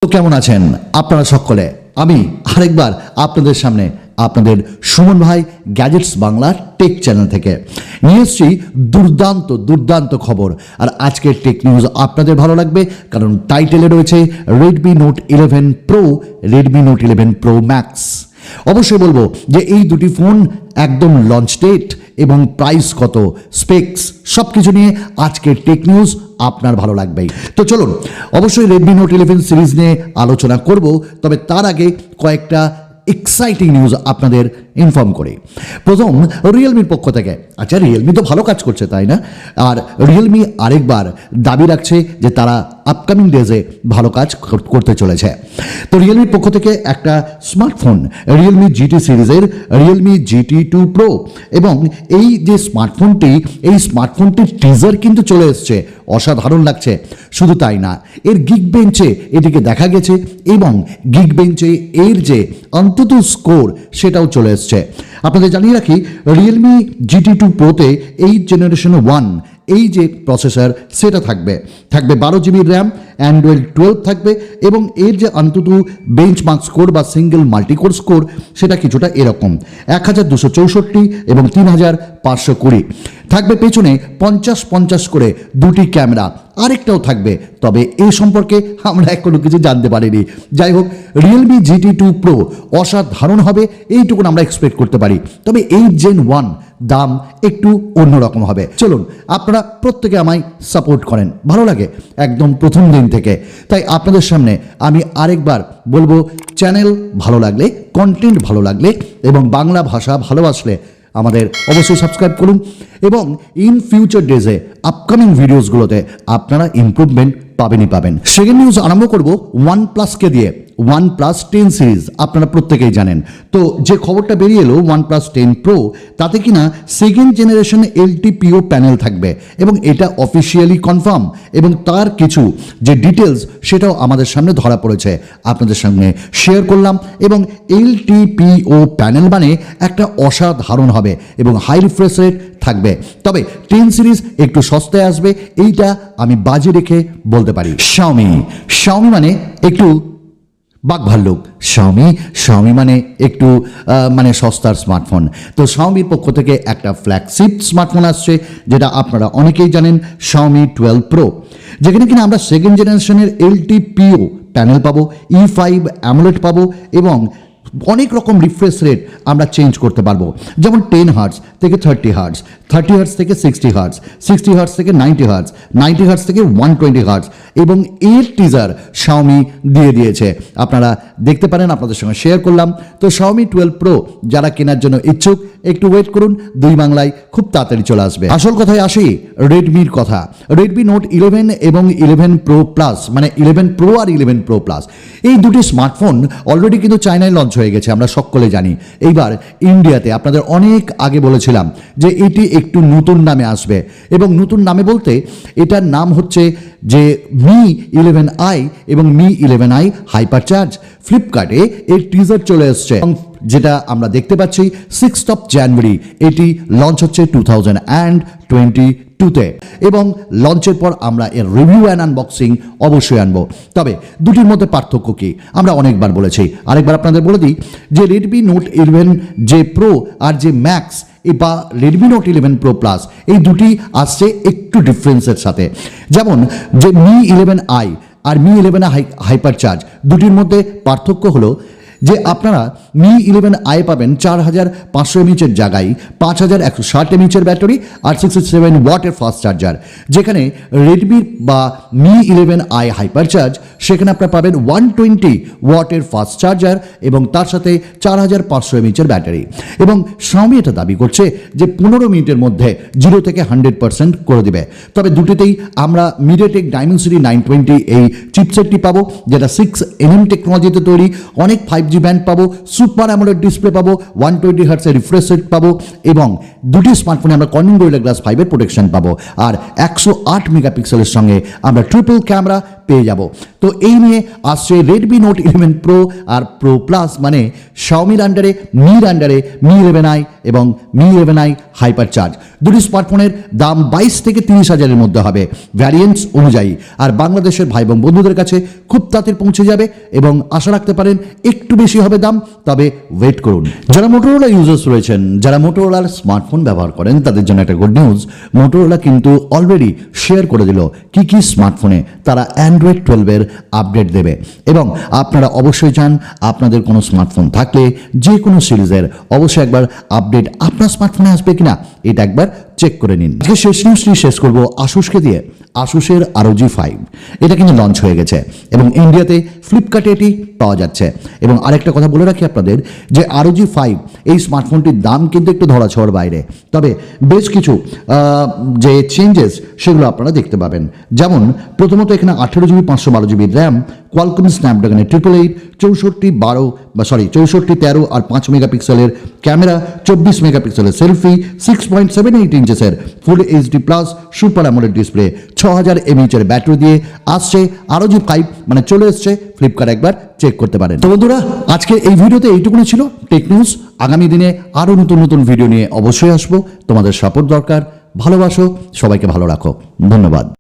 তো কেমন আছেন আপনারা সকলে? আমি আরেকবার আপনাদের সামনে আপনাদের সুমন ভাই গ্যাজেটস বাংলার টেক চ্যানেল থেকে নিয়ে এসেছি দুর্দান্ত খবর। আর আজকের টেক নিউজ আপনাদের ভালো লাগবে, কারণ টাইটেলে রয়েছে Redmi Note 11 Pro, Redmi Note 11 Pro Max। অবশ্যই বলবো যে এই দুটি ফোন একদম লঞ্চ ডেট এবং প্রাইস কত, স্পেক্স সব কিছু নিয়ে আজকের টেক নিউজ আপনার ভালো লাগবেই। তো চলুন অবশ্যই Redmi Note 11 সিরিজ নিয়ে আলোচনা করব, তবে তার আগে কয়েকটা এক্সাইটিং নিউজ আপনাদের ইনফর্ম করি। প্রথম, রিয়েলমির পক্ষ থেকে। আচ্ছা, রিয়েলমি তো ভালো কাজ করছে, তাই না? আর রিয়েলমি আরেকবার দাবি রাখছে যে তারা আপকামিং ডেজে ভালো কাজ করতে চলেছে। তো রিয়েলমির পক্ষ থেকে একটা স্মার্টফোন রিয়েলমি GT সিরিজের Realme GT 2 Pro, এবং এই যে স্মার্টফোনটির টিজার কিন্তু চলে এসছে, অসাধারণ লাগছে। শুধু তাই না, এর গিগ বেঞ্চে এটিকে দেখা গেছে এবং গিগ বেঞ্চে এর যে অন্তত স্কোর সেটাও চলে এসছে। আপনাদের জানিয়ে রাখি, Realme GT 2 Proতে 8 জেনারেশন 1 এই যে প্রসেসর সেটা থাকবে 12 GB র্যাম, অ্যান্ড্রয়েড 12 থাকবে, এবং এর যে অন্তত বেঞ্চমার্ক স্কোর বা সিঙ্গেল মাল্টিকোর স্কোর সেটা কিছুটা এরকম 1264 এবং 3520 থাকবে। পেছনে 50-50 করে দুটি ক্যামেরা, আরেকটাও থাকবে, তবে এই সম্পর্কে আমরা এখনো কিছু জানতে পারিনি। যাই হোক, Realme GT 2 Pro অসাধারণ হবে, এইটুকুন আমরা এক্সপেক্ট করতে পারি। তবে 8 Gen 1 দাম একটু অন্যরকম হবে। চলুন, আপনারা প্রত্যেকে আমায় সাপোর্ট করেন, ভালো লাগে একদম প্রথম দিন থেকে। তাই আপনাদের সামনে আমি আরেকবার বলবো, চ্যানেল ভালো লাগলে, কন্টেন্ট ভালো লাগলে এবং বাংলা ভাষা ভালোবাসলে আমাদের অবশ্যই সাবস্ক্রাইব করুন, এবং ইন ফিউচার ডেজে আপকামিং ভিডিওসগুলোতে আপনারা ইমপ্রুভমেন্ট পাবেন। সেকেন্ড নিউজ আরম্ভ করব OnePlusকে দিয়ে। OnePlus 10 সিরিজ আপনারা প্রত্যেকেই জানেন। তো যে খবরটা বেরিয়ে এলো OnePlus 10 Pro, তাতে কিনা সেকেন্ড জেনারেশন LTPO প্যানেল থাকবে, এবং এটা অফিসিয়ালি কনফার্ম, এবং তার কিছু যে ডিটেলস সেটাও আমাদের সামনে ধরা পড়েছে, আপনাদের সামনে শেয়ার করলাম। এবং LTPO প্যানেল মানে একটা অসাধারণ হবে এবং হাই রিফ্রেশ রেট থাকবে। তবে 10 সিরিজ একটু সস্তায় আসবে, এইটা আমি বাজি রেখে বলতে পারি। Xiaomi মানে একটু বাঘভাল্লুক, Xiaomi মানে একটু মানে সস্তার স্মার্টফোন। তো Xiaomiর পক্ষ থেকে একটা ফ্ল্যাগশিপ স্মার্টফোন আসছে, যেটা আপনারা অনেকেই জানেন, Xiaomi 12 Pro, যেখানে কিনা আমরা সেকেন্ড জেনারেশনের LTPO প্যানেল পাবো, E5 AMOLED পাবো, এবং অনেক রকম রিফ্রেশ রেট আমরা চেঞ্জ করতে পারবো, যেমন 10 হার্টজ থেকে 30 হার্টজ, 30 হার্টজ থেকে 60 হার্টজ, 60 হার্টজ থেকে 90 হার্টজ, 90 হার্টজ থেকে 120 হার্টজ, এবং এর টিজার Xiaomi দিয়ে দিয়েছে। আপনারা দেখতে পারেন, আপনাদের সঙ্গে শেয়ার করলাম। তো Xiaomi 12 Pro যারা কেনার জন্য ইচ্ছুক, একটু ওয়েট করুন, দুই বাংলায় খুব তাড়াতাড়ি চলে আসবে। আসল কথায় আসি, রেডমির কথা। Redmi Note 11 এবং 11 Pro Plus, মানে 11 Pro আর 11 Pro Plus, এই দুটি স্মার্টফোন অলরেডি কিন্তু চায়নায় লঞ্চ হয়ে গেছে, আমরা সকলে জানি। এইবার ইন্ডিয়াতে আপনাদের অনেক আগে বলেছিলাম যে এটি একটু নতুন নামে আসবে, এবং নতুন নামে বলতে এটার নাম হচ্ছে যে Mi 11i এবং Mi 11i HyperCharge। ফ্লিপকার্টে এর টিজার চলে এসছে, যেটা আমরা দেখতে পাচ্ছি 6th of January এটি লঞ্চ হচ্ছে 2022-তে, এবং লঞ্চের পর আমরা এর রিভিউ অ্যান্ড আনবক্সিং অবশ্যই আনবো। তবে দুটির মধ্যে পার্থক্য কি আমরা অনেকবার বলেছি, আরেকবার আপনাদের বলে দিই যে Redmi Note 11 যে Pro আর যে Max বা Redmi Note 11 Pro Plus, এই দুটি আসছে একটু ডিফারেন্সের সাথে। যেমন যে Mi 11i আর Mi 11i HyperCharge, দুটির মধ্যে পার্থক্য হলো যে আপনারা Mi 11i পাবেন 4500 mAh জায়গায় 5160 mAh ব্যাটারি আর 67 ওয়াটের ফাস্ট চার্জার, যেখানে Redmi বা Mi 11i HyperCharge সেখানে আপনারা পাবেন 120 ওয়াটের ফাস্ট চার্জার এবং তার সাথে 4500 mAh ব্যাটারি। এবং Xiaomi এটা দাবি করছে যে 15 মিনিটের মধ্যে 0 থেকে 100% করে দিবে। তবে দুটিতেই আমরা MediaTek Dimensity 920 এই চিপসেটটি পাবো, যেটা 6nm টেকনোলজিতে তৈরি, অনেক 5G ব্যান্ড পাবো, সুপার অ্যামোলেড ডিসপ্লে পাবো, 120 হার্টজের রিফ্রেশ রেট পাবো, এবং দুটি স্মার্টফোনে আমরা কর্নিং গোরিলা গ্লাস 5 এর প্রোটেকশন পাবো। আর 108 মেগাপিক্সেলের সঙ্গে আমরা ট্রিপল ক্যামেরা পেয়ে যাব। তো এই নিয়ে আসছে Redmi Note 11 Pro আর Pro Plus, মানে Xiaomiর আন্ডারে মির আন্ডারে Mi 11i এবং Mi 11i HyperCharge। দুটি স্মার্টফোনের দাম 22 থেকে 30 হাজারের মধ্যে হবে ভ্যারিয়েন্টস অনুযায়ী, আর বাংলাদেশের ভাই এবং বন্ধুদের কাছে খুব তাড়াতাড়ি পৌঁছে যাবে এবং আশা রাখতে পারেন একটু বেশি হবে দাম, তবে ওয়েট করুন। যারা মোটোরোলা ইউজার্স রয়েছেন, যারা মোটোরোলার স্মার্টফোন ব্যবহার করেন, তাদের জন্য একটা গুড নিউজ। মোটোরোলা কিন্তু অলরেডি শেয়ার করে দিল কি কি স্মার্টফোনে তারা অ্যান্ড্রয়েড 12-এর আপডেট দেবে, এবং আপনারা অবশ্যই চান আপনাদের কোনো স্মার্টফোন থাকলে যে কোনো সিরিজের অবশ্যই একবার আপডেট আপনার স্মার্টফোনে আসবে কিনা এটা একবার চেক করে নিন। আজকে শেষ নিউজটি শেষ করবো আসুসকে দিয়ে। আসুসের ROG 5 এটা কিন্তু লঞ্চ হয়ে গেছে এবং ইন্ডিয়াতে ফ্লিপকার্টে এটি পাওয়া যাচ্ছে। এবং আরেকটা কথা বলে রাখি আপনাদের যে ROG 5 এই স্মার্টফোনটির দাম কিন্তু একটু ধরাছোঁয়ার বাইরে, তবে বেশ কিছু যে চেঞ্জেস সেগুলো আপনারা দেখতে পাবেন। যেমন প্রথমত এখানে 18GB 512GB র্যাম, কোয়ালকম স্ন্যাপড্রাগনের 888, 6413 আর 5 মেগাপিক্সেলের ক্যামেরা, 24 মেগাপিক্সেলের সেলফি, 6.78 ইঞ্চেসের ফুল HD plus super AMOLED display, 6000 mAh এর ব্যাটারি দিয়ে আসছে ROG 5, মানে চলে এসছে। ফ্লিপকার্ট একবার চেক করতে পারেন। তো বন্ধুরা, আজকে এই ভিডিওতে এইটুকুনি ছিল টেক নিউজ। আগামী দিনে আরও নতুন নতুন ভিডিও নিয়ে অবশ্যই আসবো। তোমাদের সাপোর্ট দরকার, ভালোবাসো, সবাইকে ভালো রাখো। ধন্যবাদ।